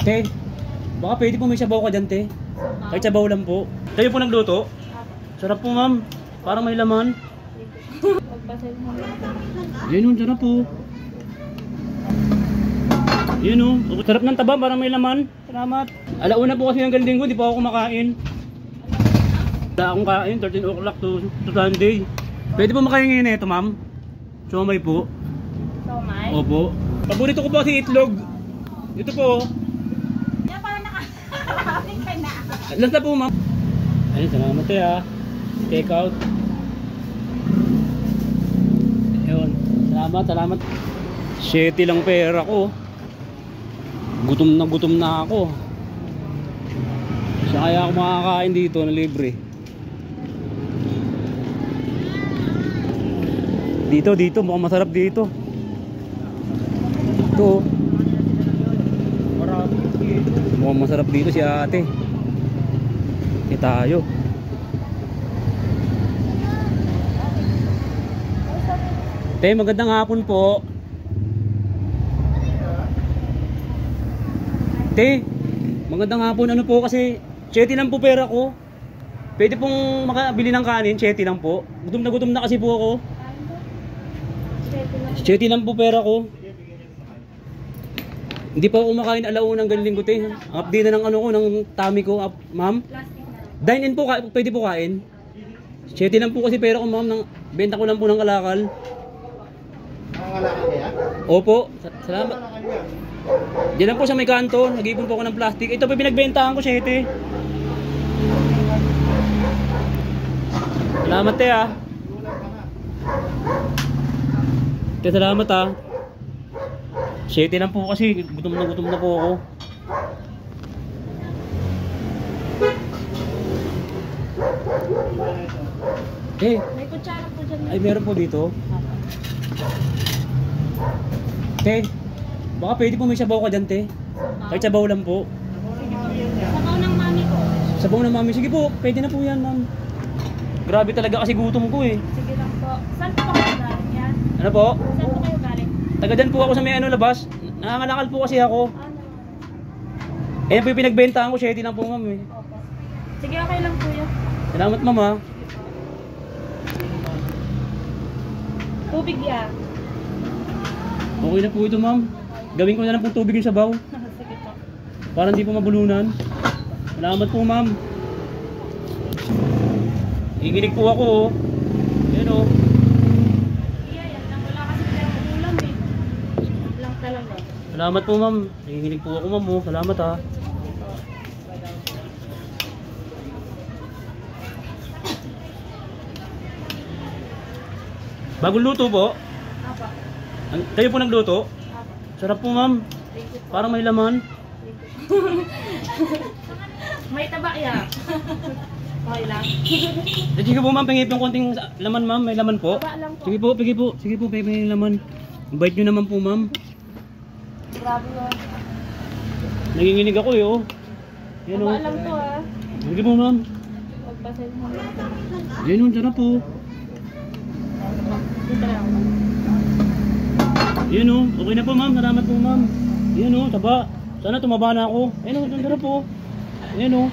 Te, baka pwede po may sabaw ka dyan, te. Kahit sabaw lang po. Kayo po nagluto? Sarap po, ma'am. Parang may laman. Yan o, sarap po. Yan o, sarap ng taba, parang may laman. Salamat. Alauna po kasi ng galing ko, di pa ako kumakain. Wala akong kain, 13 o'clock to Sunday. Pwede po makaingin ito, ma'am? Siomay po. Siomay? Opo. Paborito ko po kasi itlog. Ito po. Yan pala nakakarating ka na. Last na po, ma'am. Ayun, salamat eh ha. Take out. Ayun, salamat. 7 lang pera ko. Gutom na ako. Siya kaya ako makakain dito na libre. Dito, mukhang masarap dito. Ito. Mukhang masarap dito si ate. Tayo. Te, magandang hapon po. Te, magandang hapon. Ano po kasi 7 lang po pera ko. Pwede pong makabili ng kanin, 7 lang po. Gutom na kasi po ako. 7 lang po pera ko. Hindi pa ako kumakain alaunang galing ko, te. Update na ng ano ko, ng tummy ko, ma'am. Dine in po, pwede po kain. 7 lang po kasi pera ko, ma'am. Benta ko lang po ng kalakal. Kalakal kaya? Opo, salamat. Diyan lang po sa may kanto, nag-ipon po ako ng plastic. Ito po pinagbentahan ko, 7. Salamat, te ah. Te, salamat ah. 7 lang po kasi, gutom na po ako. Eh, May kutsara po dyan. ay meron po dito. Te, baka pwede po may sabaw ka dyan, te. Kahit sabaw lang po. Sabaw ng mami ko. Sabaw na mami. Sige po, pwede na po yan, ma'am. Grabe talaga kasi gutom ko eh. Sige lang po. Saan po kayo galing yan? Ano po? Saan po kayo galing? Taga dyan po ako sa may ano labas. Nangangalakal po kasi ako. Ano? Ayan po yung pinagbentahan ko, 7 lang po, ma'am eh. Opo. Sige, okay lang po yun. Salamat, ma'am ha. Tubig yan. Okay na po ito, ma'am. Gawin ko na lang pong tubig yung sabaw. Sige po. Para hindi po mabulunan. Salamat po, ma'am. Iginig po ako, oh. Ayan, oh. Iya, yan lang. Wala kasi pinang ulam eh. Lang talaga. Salamat po, ma'am. Iginig po ako, ma'am, oh. Salamat ha. Bagong luto po. Apa. Kayo po nagluto? Apa. Sarap po, ma'am. Thank you po. Parang may laman. May taba ya. Okay lang. Sige po, ma'am, pangip yung konting laman, ma'am. May laman po. Taba lang po. Sige po, sige po. Sige po, may laman. Ang bait nyo naman po, ma'am. Grabe mo. Nanginginig ako eh, oh. Yan, oh. Taba lang to ah. Sige po, ma'am. Pagpasin mo. Yan, oh. Sarap po. Dito lang. Yan, oh. Okay na po, ma'am. Salamat po, ma'am. Yan, oh. Taba. Sana tumaba na ako. Yan, oh. Sarap po. Yan, oh.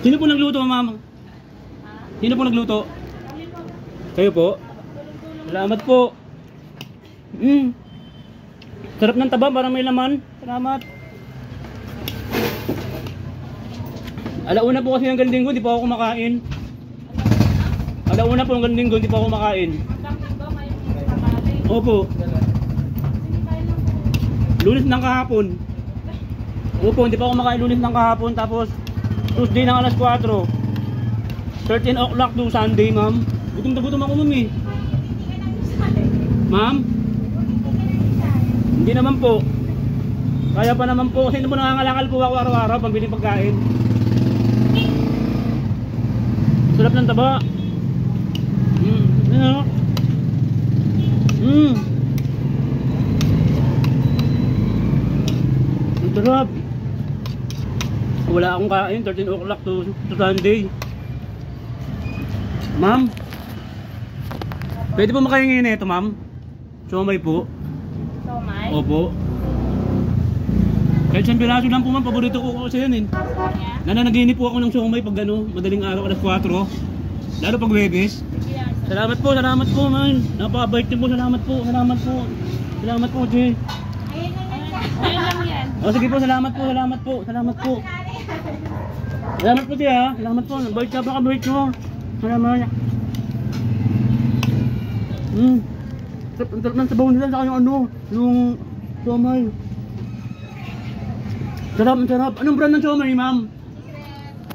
Sino po nagluto, ma'am? Sino po nagluto? Kayo po? Salamat po. Sarap ng taba, parang may laman. Salamat. Alauna po kasi ng galing ko, di pa ako kumakain. Alauna po ng galing ko, di pa ako kumakain. Opo. Lunes ng kahapon. Opo, hindi pa ako kumakain lunes ng kahapon. Tapos Tuesday ng alas 4. 13 o'clock to Sunday, ma'am. Gutom ako, ma'am eh. Ma'am? Hindi naman po. Kaya pa naman po. Kasi naman nangangalakal po ako araw-araw pambili pagkain. Sarap ng taba. Ano? Ang sarap. Wala akong kain. 13 o'clock to Sunday. Ma'am? Pwede po makaingin ito, ma'am? Siomay po. Siomay? Opo. Kahit isang piraso lang po ma'am, paborito ko kasi yan eh. Nananaginip po ako ng siomay pag ano, madaling araw, alas 4. Lalo pag Webes. Salamat po man. Napakabait niyo po, salamat po. Salamat po, Jay. Ayun lang yan. O sige po, salamat po. Salamat po, Jay ha. Salamat po, bait ka, pakabait nyo. Salamat. Ang sarap ng sabaw nila sa yung ano, yung siomay. Sarap. Anong brand ng siomay, ma'am?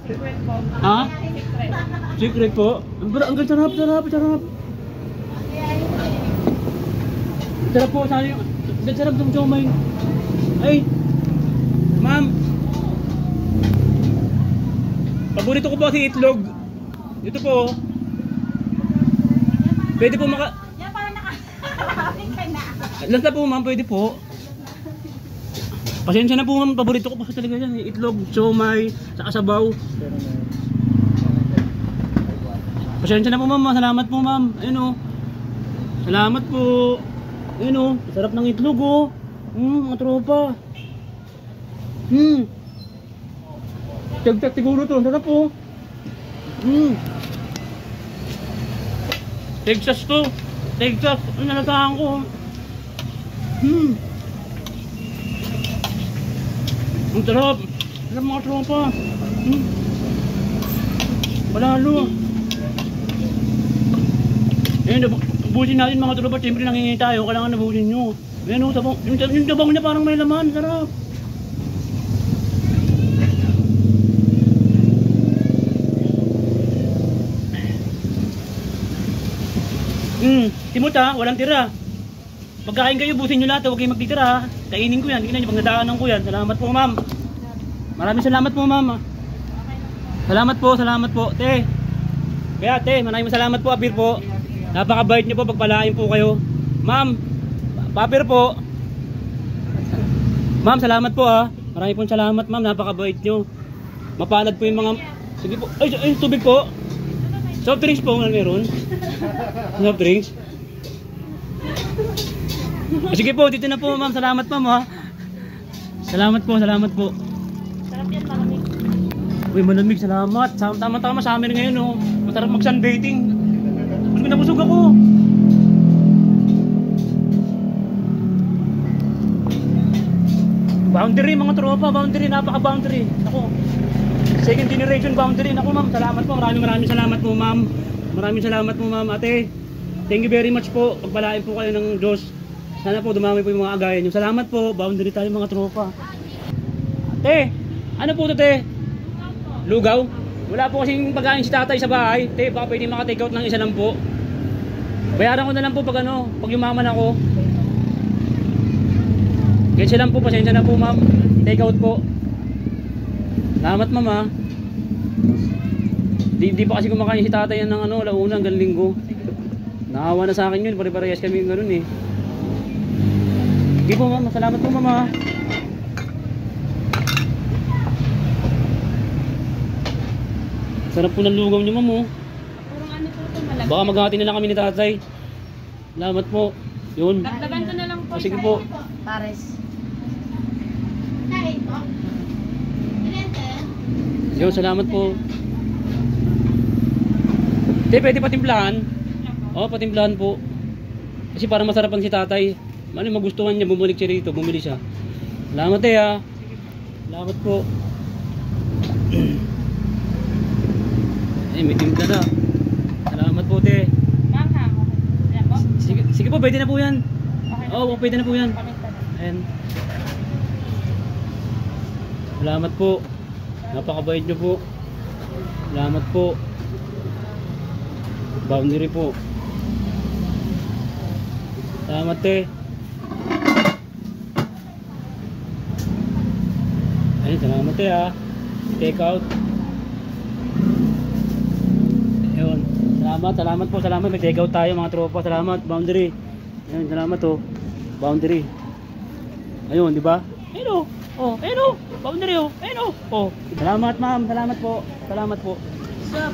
Secret po. Ha? Secret. Secret po? Ang sarap. Sarap po, sana yung... Sarap ng siomay. Ay! Ma'am! Paborito ko po kasi itlog. Ito po. Pwede po maka... Yan pala nakakawin ka na. Last na po ma'am, pwede po. Pasensya na po ma'am, paborito ko po talaga yan. Itlog, siomay, saka sabaw. Pasensya na po ma'am, salamat po ma'am. Ayun o. Salamat po. Ayun o, sarap ng itlog o. Mga tropa. Tagtag siguro to, sarap po. Texas to. Texas, ang nalatahan ko. Ang sarap. Sarap mga tropa. Palalo. Ayun, ubusin natin mga tropa. Siyempre nangingi tayo, kailangan nabusin nyo. Ayun, yung tabang niya parang may laman. Sarap. Timot ha, walang tira. Pagkain kayo, busin nyo lahat, huwag kayong magtitira ha. Kainin ko yan, tingnan nyo, pagdadaanan ko yan. Salamat po ma'am. Maraming salamat po ma'am. Salamat po. Te. Kaya te, maraming salamat po, Apir po. Napakabait nyo po, pagpalain po kayo. Ma'am, Papir po. Ma'am, salamat po ha. Maraming pong salamat ma'am, napakabait nyo. Mapalad po yung mga... Sige po, ay tubig po. Soft drinks po meron. Soft drinks. Sige po, dito na po ma'am. Salamat ma'am ha. Salamat po. Sarap yan, malamig. Uy, malamig, salamat. Tama-tama sa amin ngayon oh. Masarap mag-sunbathing. Nabusog ako. Boundary mga tropa, napaka-boundary. Ako. Second generation boundary. Ako ma'am, salamat po. Maraming salamat po ma'am. Maraming salamat po ma'am, ate. Thank you very much po. Pagpalain po kayo ng Diyos. Sana po dumami po yung mga agayan nyo. Salamat po. Boundary tayo mga tropa. Te, ano po ito te? Lugaw? Wala po kasing pagkain si tatay sa bahay. Te, baka pwede maka-take out ng isa lang po. Bayaran ko na lang po pag yumaman ako. Kasi lang po, pasensya na po ma'am. Take out po. Salamat ma'am ha. Di pa kasi kumakain si tatay yan ng launa hanggang linggo. Naawa na sa akin yun, pare-parehas kami yung ganun eh. Sige po ma'am, salamat po ma'am ha. Sarap po ng lugaw niyo ma'am oh. Purong ano po ito, malamig. Baka maghati na lang kami ni tatay. Salamat po. Yun. Dagdagan ko na lang po. Sige po. Pares. Yun, salamat po. Te, pwede patimplahan? Oo, patimplahan po. Kasi para masarapan si tatay. Magustuhan niya, bumalik siya rito, bumili siya. Salamat te ha. Salamat po. Ay, may timpla na. Salamat po te. Manghang. Yan po. Sige po, pwede na po yan. Okay. Oo, pwede na po yan. Ayan. Salamat po. Napakabait nyo po. Salamat po. Boundary po. Salamat te. Ayun, salamat te ha. Take out. Ayun. Salamat po. Salamat. May take out tayo mga tropa. Salamat. Boundary. Ayun, salamat oh. Boundary. Ayun, di ba? Ayun oh. Ayun oh. Boundary oh. Ayun oh. Salamat ma'am. Salamat po. Sup.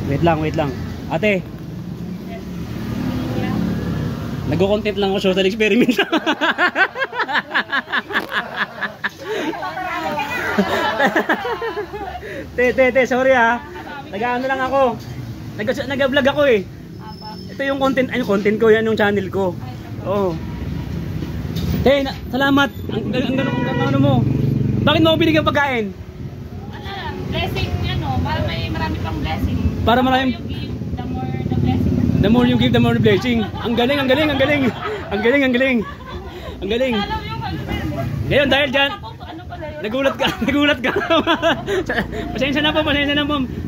Wait lang. Ate. Nagko-content lang ako, social experiment. Te, sorry ha. Nag-ano lang ako. Nag-vlog ako eh. Ito yung content, content ko, yan yung channel ko. Oo. Te, salamat. Ang ano mo. Bakit mo ako binigyan pagkain? Blessing, para may marami pang blessing. Para marami. You give, the more the blessing. The more you give, the more the blessing. Ang galing. Ang galing. Alam yung Ngayon dahil dyan, ano pala yun? nagulat ka. Pasensya na po.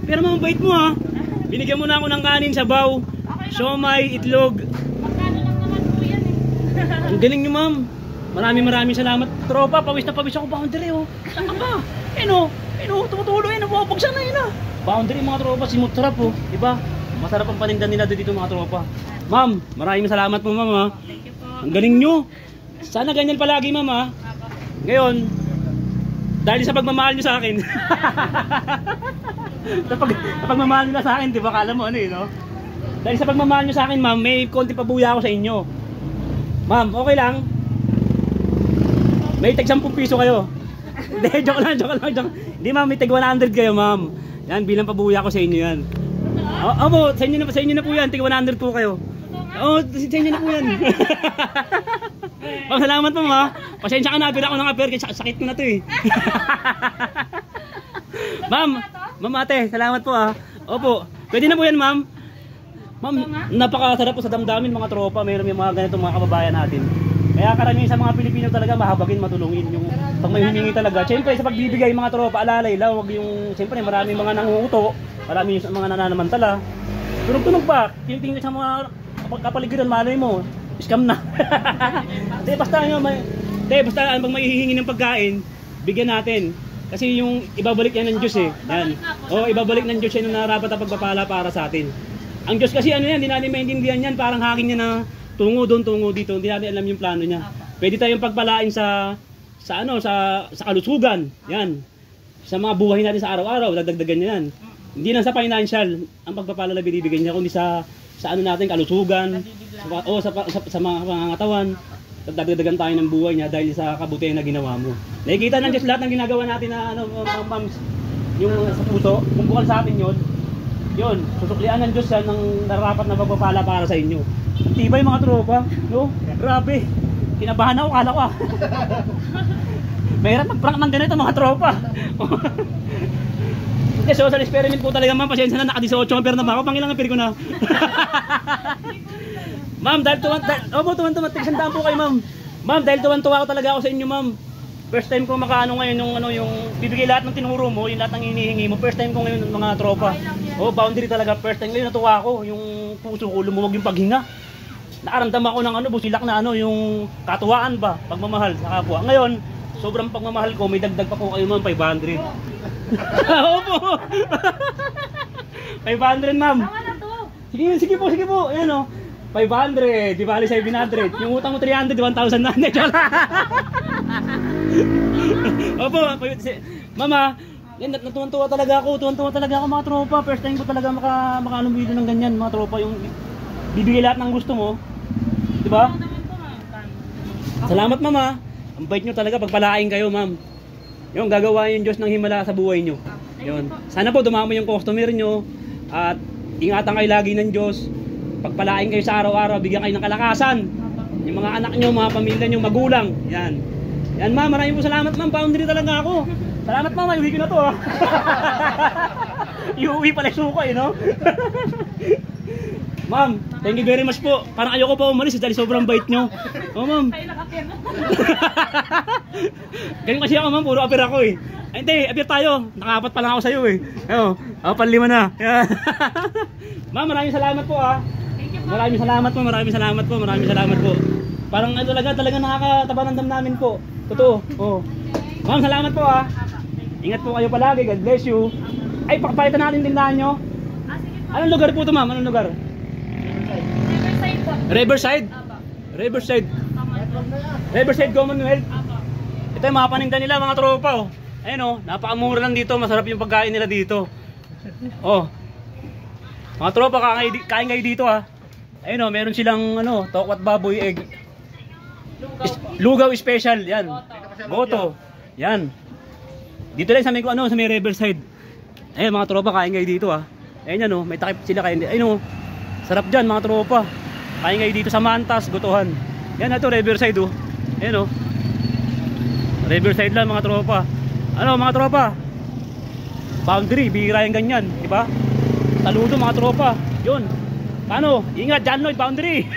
Pero ma'am, bait mo ha. Binigyan mo na ako ng kanin, sabaw, siomay, itlog. Magkano lang naman po yan eh. Ang galing niyo ma'am. Maraming salamat. Tropa, pawis na pawis ako, boundary oh. Saan ka ba? Tumutuloy na, bubagsan na yun ah. Boundary mga tropa, simot sarap oh. Diba? Masarap ang panindan nila dito mga tropa. Ma'am, maraming salamat po ma'am ha. Thank you po. Ang galing nyo. Sana ganyan palagi ma'am ha. Ngayon, dahil sa pagmamahal nyo sa akin. sa pagmamahal nyo sa akin, di ba? Kala mo ano eh, no? Dahil sa pagmamahal nyo sa akin ma'am, may konti pabuya ako sa inyo. Ma'am, okay lang? May tag 10 piso kayo. Hindi, joke lang. Hindi ma'am, may tag 100 kayo ma'am. Yan, bilang pabuya ko sa inyo yan. Opo, sa inyo na po yan, tag 100 po kayo. Oo, sa inyo na po yan. Ma'am, salamat po ha. Pasensya ka na, apir ako ng apir, sakit ko na to eh. Ma'am ate, salamat po ha. Opo, pwede na po yan ma'am. Ma'am, napakasarap po sa damdamin mga tropa, mayroon yung mga ganitong mga kababayan natin. Kaya karamihan sa mga Pilipino talaga mahabagin, matulungin yung pag may humingi talaga. Siyempre sa pagbibigay mga tropa, alalay lang, wag yung siyempre maraming mga nangunguto, maraming mga nananamantala. Tunog-tunog pa, tingin sa mga kapaligiran, malay mo, scam na. Basta pag may hihingi ng pagkain, bigyan natin. Kasi yung ibabalik yan ng Diyos eh. Yan. Ibabalik ng Diyos yan na narapat na pagpapala para sa atin. Ang Diyos kasi ano yan, hindi natin maintindihan yan, parang hangin niya na tungo doon, tungo dito, hindi natin alam yung plano niya. Pwede tayong pagpalain sa kalusugan, yan. Sa mga buhay natin sa araw-araw, dagdagan niya yan. Hindi lang sa financial ang pagpapala na binibigyan niya, kundi sa ano natin, kalusugan, sa mga pangangatawan, dagdagan tayo ng buhay niya dahil sa kabutihan na ginawa mo. Nakikita ng Diyos lahat ng ginagawa natin na ma'ams, yung sa puso, kung bukal sa atin yun, susuklian ng Diyos yan ng narapat na pagpapala para sa inyo. Ang tibay mga tropa, no? Grabe. Kinabahan ako, kala ko ah. Mahirap mag-prank ng ganito mga tropa. Hindi, social experiment po talaga ma'am. Pasensya na, naka-18 ang pera na ba ako? Pangilang ang pera ko na. Ma'am, dahil tuwan-tuwa, tigsandaan po kayo ma'am. Ma'am, dahil tuwan-tuwa ako talaga ako sa inyo ma'am. First time ko makaano ngayon yung bibigay lahat ng tinuro mo, yung lahat ng hinihingi mo. First time ko ngayon mga tropa. Boundary talaga. First time ngayon natuwa ako. Yung puso ko lumuwag yung paghinga. Nakaramdam ako ng busilak na yung katuwaan ba, pagmamahal sa kapwa. Ngayon, sobrang pagmamahal ko, may dagdag pa po kayo ma'am, 500. Opo. 500 ma'am. Sige po. Ayan o. 500, di bali 700. Yung utang mo 300, 1,000 na. Opo, mama, yan, natuwan-tuwa talaga ako mga tropa. First time ko talaga makaanong video ng ganyan mga tropa, yung bibigay lahat ng gusto mo. Di ba? Salamat mama. Ang bait nyo talaga, pagpalain kayo ma'am. Yung gagawa yung Diyos ng himala sa buhay nyo. Yun. Sana po dumami yung customer nyo. At ingatan kayo lagi ng Diyos. Pagpalain kayo sa araw-araw, bigyan kayo ng kalakasan. Yung mga anak nyo, mga pamilya nyo, magulang. Yan. Yan ma'am, maraming po salamat ma'am. Boundary talaga ako. Salamat ma'am, iuwi ko na to ha. Iuwi pala suko eh no. Ma'am, thank you very much po. Parang ayoko pa umalis dahil sobrang bait nyo. Ma'am. Ganyan kasi ako ma'am, puro apir ako eh. Ay hindi, apir tayo. Nakapat pa lang ako sa'yo eh. Panlima na. Ma'am, maraming salamat po ha. Maraming salamat po. Parang talaga nakakataba ng damdamin po. Totoo. Ma'am, salamat po ha. Ingat po kayo palagi. God bless you. Ay, pakapalitan natin tindahan nyo. Anong lugar po ito ma'am? Anong lugar? Riverside. Riverside Commonwealth. Ito yung mga paninda nila mga tropa Ayun napakamura lang dito. Masarap yung pagkain nila dito. Mga tropa, kain kayo dito ha. Ayun o, meron silang ano, tokwat baboy egg. Lugaw special, yan. Goto. Yan. Dito lang sa may ano, sa may Riverside. Ayun mga tropa, kain kayo dito ah. Ayun yan oh, may takip sila kain. Ayun oh. Sarap diyan mga tropa. Kain kayo dito sa Mantas, Gotohan. Yan na to, Riverside oh. Ayun oh. Riverside lang mga tropa. Ano mga tropa? Boundary, bihira yung ganyan, di ba? Saludo mga tropa. Yun. Paano? Ingat, John Lloyd, boundary.